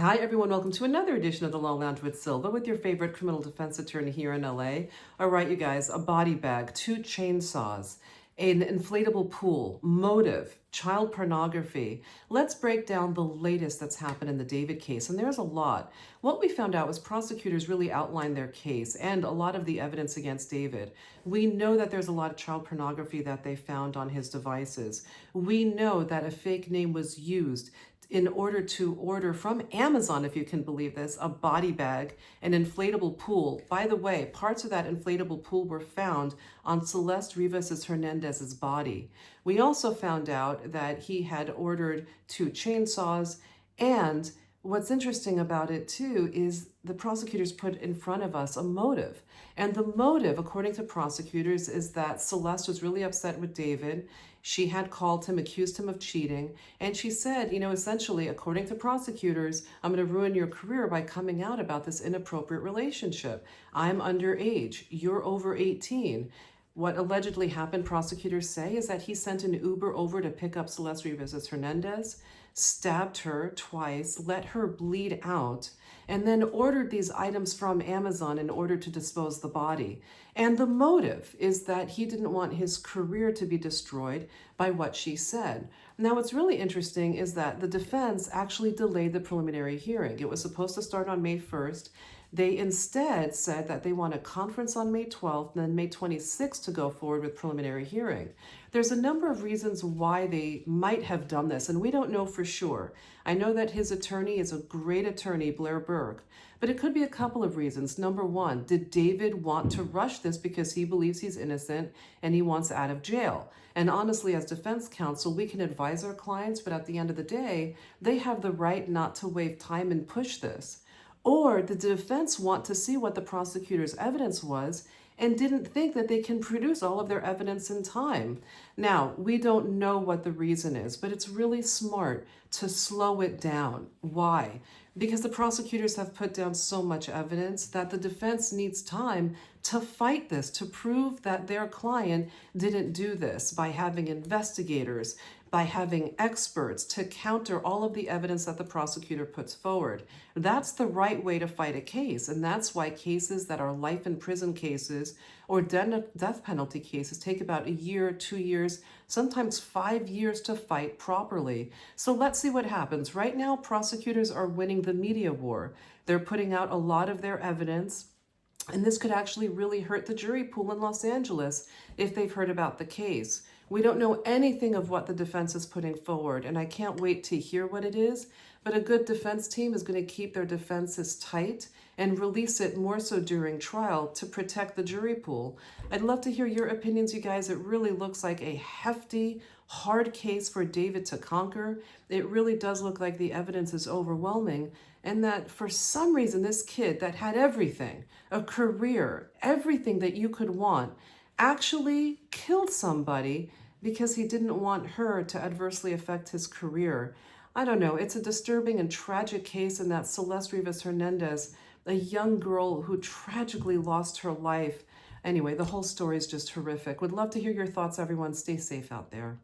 Hi everyone, welcome to another edition of the Law Lounge with Silva with your favorite criminal defense attorney here in LA. All right, you guys, a body bag, 2 chainsaws, an inflatable pool, motive, child pornography. Let's break down the latest that's happened in the David case, and there's a lot. What we found out was prosecutors really outlined their case and a lot of the evidence against David. We know that there's a lot of child pornography that they found on his devices. We know that a fake name was used in order to order from Amazon, if you can believe this, a body bag, an inflatable pool. By the way, parts of that inflatable pool were found on Celeste Rivas Hernandez's body. We also found out that he had ordered 2 chainsaws, and what's interesting about it too is the prosecutors put in front of us a motive. And the motive, according to prosecutors, is that Celeste was really upset with David. She had called him, accused him of cheating, and she said, essentially, according to prosecutors, I'm going to ruin your career by coming out about this inappropriate relationship. I'm underage. You're over 18. What allegedly happened, prosecutors say, is that he sent an Uber over to pick up Celeste Rivas Hernandez, stabbed her twice, let her bleed out, and then ordered these items from Amazon in order to dispose the body. And the motive is that he didn't want his career to be destroyed by what she said. Now, what's really interesting is that the defense actually delayed the preliminary hearing. It was supposed to start on May 1st. They instead said that they want a conference on May 12th and then May 26th to go forward with preliminary hearing. There's a number of reasons why they might have done this, and we don't know for sure. I know that his attorney is a great attorney, David Burke, but it could be a couple of reasons. Number one, did David want to rush this because he believes he's innocent and he wants out of jail? And honestly, as defense counsel, we can advise our clients, but at the end of the day, they have the right not to waste time and push this. Or did the defense want to see what the prosecutor's evidence was and didn't think that they can produce all of their evidence in time? Now, we don't know what the reason is, but it's really smart to slow it down. Why? Because the prosecutors have put down so much evidence that the defense needs time to fight this, to prove that their client didn't do this by having investigators, by having experts to counter all of the evidence that the prosecutor puts forward. That's the right way to fight a case, and that's why cases that are life in prison cases or death penalty cases take about 1 year, 2 years, sometimes 5 years to fight properly. So let's see what happens. Right now, prosecutors are winning the media war. They're putting out a lot of their evidence, and this could actually really hurt the jury pool in Los Angeles if they've heard about the case. We don't know anything of what the defense is putting forward, and I can't wait to hear what it is, but a good defense team is going to keep their defenses tight and release it more so during trial to protect the jury pool. I'd love to hear your opinions, you guys. It really looks like a hefty, hard case for David to conquer. It really does look like the evidence is overwhelming, and that for some reason this kid that had everything, a career, everything that you could want, actually killed somebody because he didn't want her to adversely affect his career. I don't know. It's a disturbing and tragic case in that Celeste Rivas Hernandez, a young girl who tragically lost her life. Anyway, the whole story is just horrific. Would love to hear your thoughts, everyone. Stay safe out there.